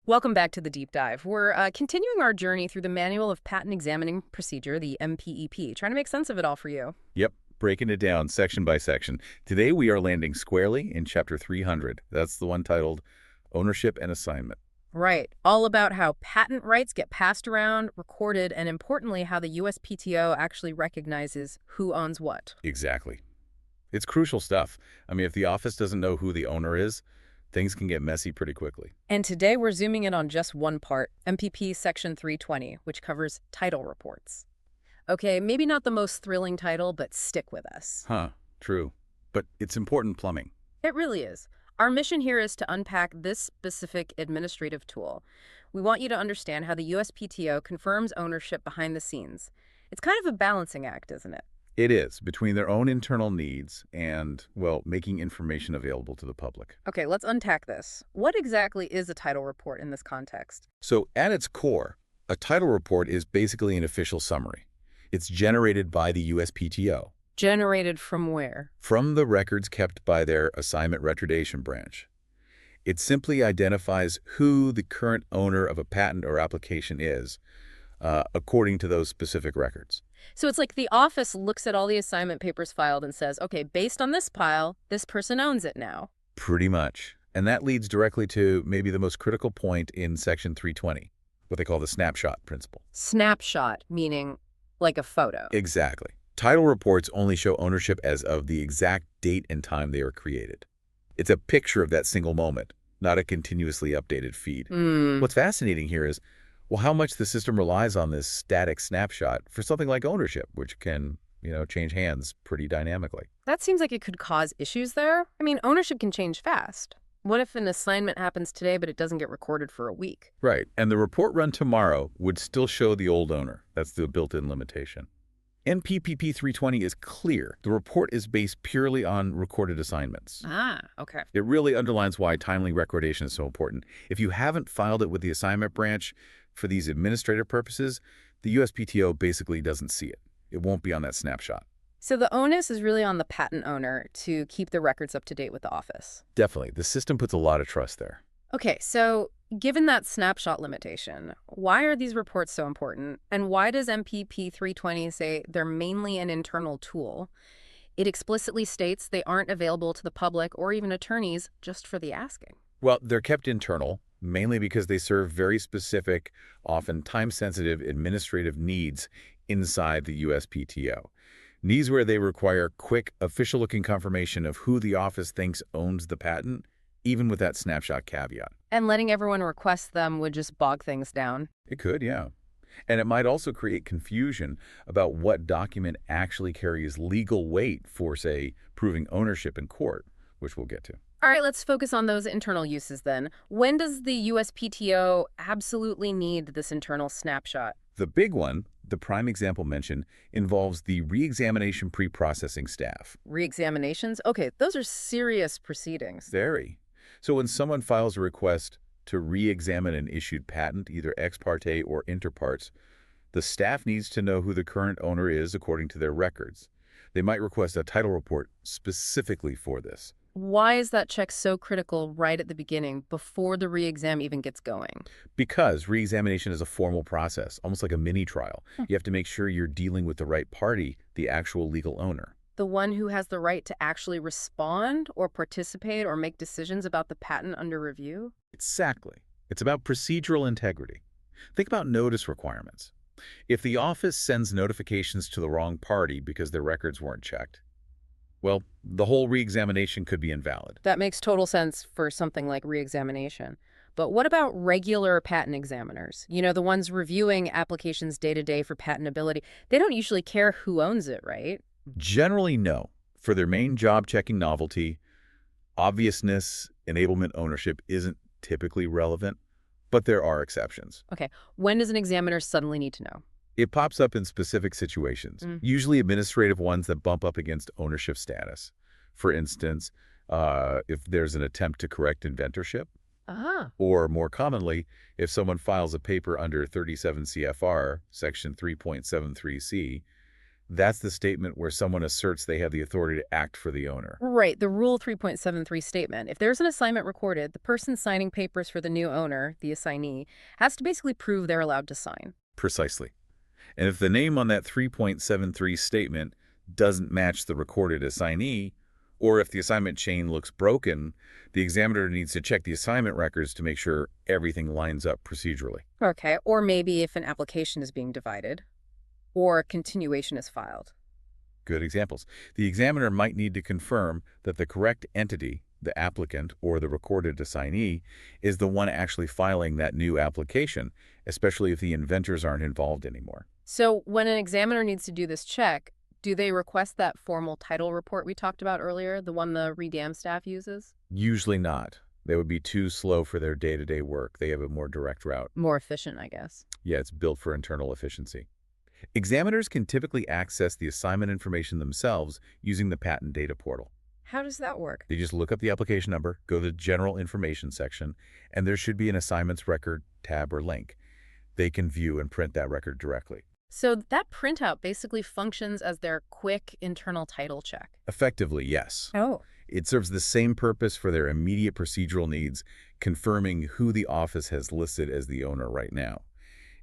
Welcome back to the deep dive. We're continuing our journey through the Manual of Patent Examining Procedure, the MPEP, trying to make sense of it all for you. Yep, breaking it down section by section. Today we are landing squarely in Chapter 300. That's the one titled Ownership and Assignment. Right. All about how patent rights get passed around, recorded, and importantly, how the USPTO actually recognizes who owns what. Exactly. It's crucial stuff. I mean, if the office doesn't know who the owner is, things can get messy pretty quickly. And today we're zooming in on just one part, MPP Section 320, which covers title reports. Okay, maybe not the most thrilling title, but stick with us. True. But it's important plumbing. It really is. Our mission here is to unpack this specific administrative tool. We want you to understand how the USPTO confirms ownership behind the scenes. It's kind of a balancing act, isn't it? It is, between their own internal needs and, well, making information available to the public. Okay, let's unpack this. What exactly is a title report in this context? So, at its core, a title report is basically an official summary. It's generated by the USPTO. Generated from where? From the records kept by their Assignment Recordation Branch. It simply identifies who the current owner of a patent or application is, according to those specific records. So it's like the office looks at all the assignment papers filed and says, okay, based on this pile, this person owns it now. Pretty much. And that leads directly to maybe the most critical point in Section 320, what they call the snapshot principle. Snapshot, meaning like a photo. Exactly. Title reports only show ownership as of the exact date and time they were created. It's a picture of that single moment, not a continuously updated feed. What's fascinating here is, well, how much the system relies on this static snapshot for something like ownership, which can, change hands pretty dynamically. That seems like it could cause issues there. I mean, ownership can change fast. What if an assignment happens today, but it doesn't get recorded for a week? Right, and the report run tomorrow would still show the old owner. That's the built-in limitation. MPPP 320 is clear. The report is based purely on recorded assignments. Okay. It really underlines why timely recordation is so important. If you haven't filed it with the assignment branch for these administrative purposes, the USPTO basically doesn't see it. It won't be on that snapshot. So the onus is really on the patent owner to keep the records up to date with the office. Definitely. The system puts a lot of trust there. Okay, so given that snapshot limitation, why are these reports so important? And why does MPP 320 say they're mainly an internal tool? It explicitly states they aren't available to the public or even attorneys just for the asking. Well, they're kept internal, mainly because they serve very specific, often time-sensitive administrative needs inside the USPTO. Needs where they require quick, official-looking confirmation of who the office thinks owns the patent, even with that snapshot caveat. And letting everyone request them would just bog things down. It could, yeah. And it might also create confusion about what document actually carries legal weight for, say, proving ownership in court, which we'll get to. All right, let's focus on those internal uses then. When does the USPTO absolutely need this internal snapshot? The big one, the prime example mentioned, involves the Reexamination Preprocessing Staff. Reexaminations? Okay, those are serious proceedings. Very. So when someone files a request to re-examine an issued patent, either ex parte or inter partes, the staff needs to know who the current owner is according to their records. They might request a title report specifically for this. Why is that check so critical right at the beginning, before the re-exam even gets going? Because re-examination is a formal process, almost like a mini-trial. You have to make sure you're dealing with the right party, the actual legal owner. The one who has the right to actually respond or participate or make decisions about the patent under review? Exactly. It's about procedural integrity. Think about notice requirements. If the office sends notifications to the wrong party because their records weren't checked, well, the whole re-examination could be invalid. That makes total sense for something like re-examination. But what about regular patent examiners? You know, the ones reviewing applications day-to-day for patentability. They don't usually care who owns it, right? Generally, no. For their main job, checking novelty, obviousness, enablement ownership isn't typically relevant, but there are exceptions. Okay, when does an examiner suddenly need to know? It pops up in specific situations, usually administrative ones that bump up against ownership status. For instance, if there's an attempt to correct inventorship, or more commonly, if someone files a paper under 37 CFR, section 3.73C, That's the statement where someone asserts they have the authority to act for the owner. Right, the Rule 3.73 statement. If there's an assignment recorded, the person signing papers for the new owner, the assignee, has to basically prove they're allowed to sign. Precisely. And if the name on that 3.73 statement doesn't match the recorded assignee, or if the assignment chain looks broken, the examiner needs to check the assignment records to make sure everything lines up procedurally. Okay, or maybe if an application is being divided, or a continuation is filed. Good examples. The examiner might need to confirm that the correct entity, the applicant or the recorded assignee, is the one actually filing that new application, especially if the inventors aren't involved anymore. So when an examiner needs to do this check, do they request that formal title report we talked about earlier, the one the Reexam staff uses? Usually not. They would be too slow for their day-to-day work. They have a more direct route. More efficient, I guess. Yeah, it's built for internal efficiency. Examiners can typically access the assignment information themselves using the patent data portal. How does that work? They just look up the application number, go to the general information section, and there should be an assignments record tab or link. They can view and print that record directly. So that printout basically functions as their quick internal title check. Effectively, yes. Oh. It serves the same purpose for their immediate procedural needs, confirming who the office has listed as the owner right now.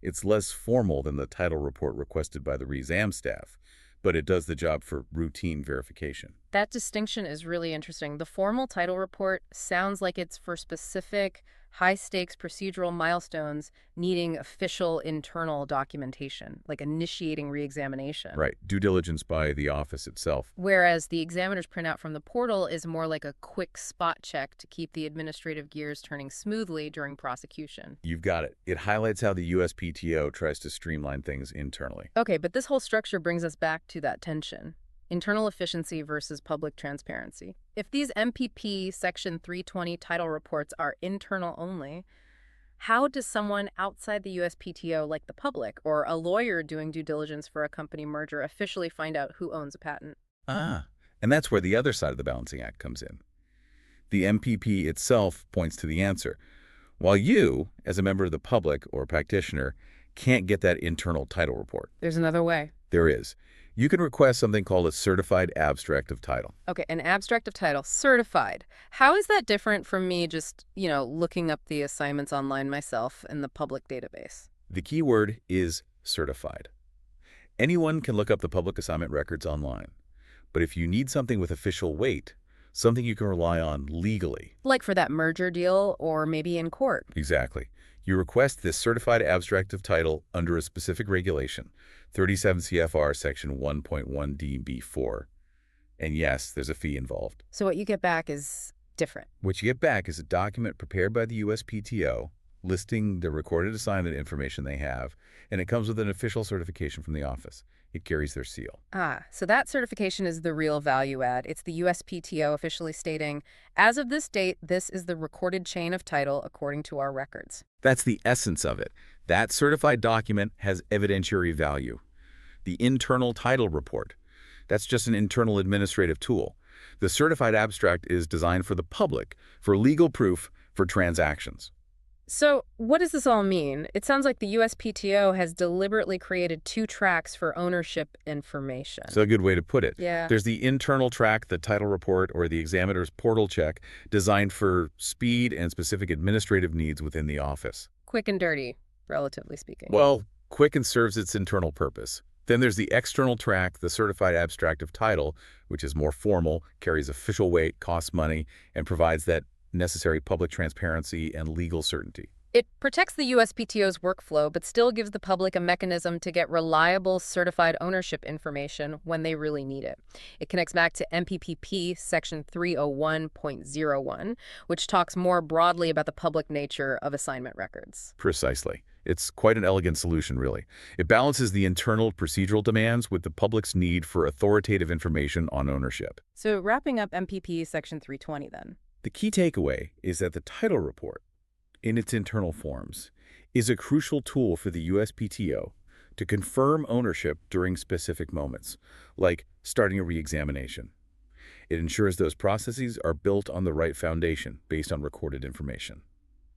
It's less formal than the title report requested by the Reexam staff, but it does the job for routine verification. That distinction is really interesting. The formal title report sounds like it's for specific, high-stakes procedural milestones needing official internal documentation, like initiating reexamination. Right. Due diligence by the office itself. Whereas the examiner's printout from the portal is more like a quick spot check to keep the administrative gears turning smoothly during prosecution. You've got it. It highlights how the USPTO tries to streamline things internally. Okay, but this whole structure brings us back to that tension. Internal efficiency versus public transparency. If these MPP Section 320 title reports are internal only, how does someone outside the USPTO, like the public, or a lawyer doing due diligence for a company merger, officially find out who owns a patent? And that's where the other side of the balancing act comes in. The MPP itself points to the answer. While you, as a member of the public or practitioner, can't get that internal title report. There's another way. There is. You can request something called a certified abstract of title. Okay, an abstract of title, certified. How is that different from me just, looking up the assignments online myself in the public database? The key word is certified. Anyone can look up the public assignment records online. But if you need something with official weight, something you can rely on legally. Like for that merger deal or maybe in court. Exactly. You request this certified abstract of title under a specific regulation, 37 CFR Section 1.1dB4. And yes, there's a fee involved. So what you get back is different. What you get back is a document prepared by the USPTO listing the recorded assignment information they have, and it comes with an official certification from the office. It carries their seal. So that certification is the real value add. It's the USPTO officially stating, as of this date, this is the recorded chain of title according to our records. That's the essence of it. That certified document has evidentiary value. The internal title report, that's just an internal administrative tool. The certified abstract is designed for the public, for legal proof, for transactions. So what does this all mean? It sounds like the USPTO has deliberately created two tracks for ownership information. It's a good way to put it. Yeah. There's the internal track, the title report, or the examiner's portal check, designed for speed and specific administrative needs within the office. Quick and dirty, relatively speaking. Well, quick and serves its internal purpose. Then there's the external track, the certified abstract of title, which is more formal, carries official weight, costs money, and provides that necessary public transparency and legal certainty. It protects the USPTO's workflow, but still gives the public a mechanism to get reliable certified ownership information when they really need it. It connects back to MPPP Section 301.01, which talks more broadly about the public nature of assignment records. Precisely. It's quite an elegant solution, really. It balances the internal procedural demands with the public's need for authoritative information on ownership. So wrapping up MPP Section 320 then. The key takeaway is that the title report, in its internal forms, is a crucial tool for the USPTO to confirm ownership during specific moments, like starting a reexamination. It ensures those processes are built on the right foundation based on recorded information.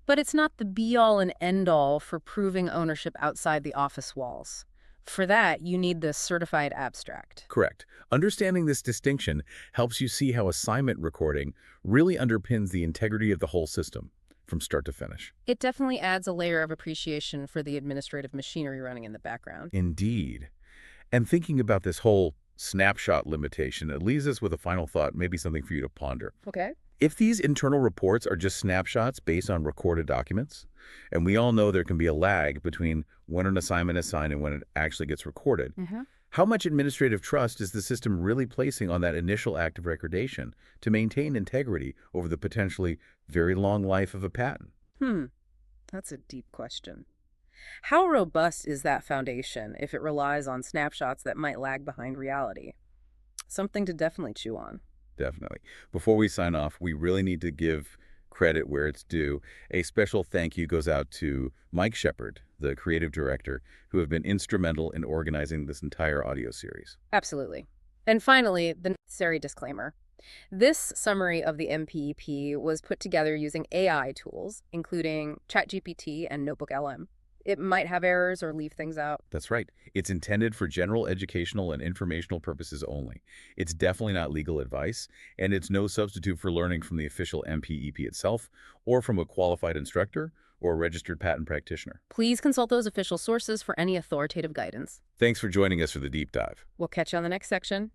But it's not the be-all and end-all for proving ownership outside the office walls. For that, you need the certified abstract. Correct. Understanding this distinction helps you see how assignment recording really underpins the integrity of the whole system from start to finish. It definitely adds a layer of appreciation for the administrative machinery running in the background. Indeed. And thinking about this whole snapshot limitation, it leaves us with a final thought, maybe something for you to ponder. Okay. If these internal reports are just snapshots based on recorded documents, and we all know there can be a lag between when an assignment is signed and when it actually gets recorded, how much administrative trust is the system really placing on that initial act of recordation to maintain integrity over the potentially very long life of a patent? That's a deep question. How robust is that foundation if it relies on snapshots that might lag behind reality? Something to definitely chew on. Definitely. Before we sign off, we really need to give credit where it's due. A special thank you goes out to Mike Shepard, the creative director, who have been instrumental in organizing this entire audio series. Absolutely. And finally, the necessary disclaimer. This summary of the MPEP was put together using AI tools, including ChatGPT and NotebookLM. It might have errors or leave things out. That's right. It's intended for general educational and informational purposes only. It's definitely not legal advice, and it's no substitute for learning from the official MPEP itself or from a qualified instructor or a registered patent practitioner. Please consult those official sources for any authoritative guidance. Thanks for joining us for the deep dive. We'll catch you on the next section.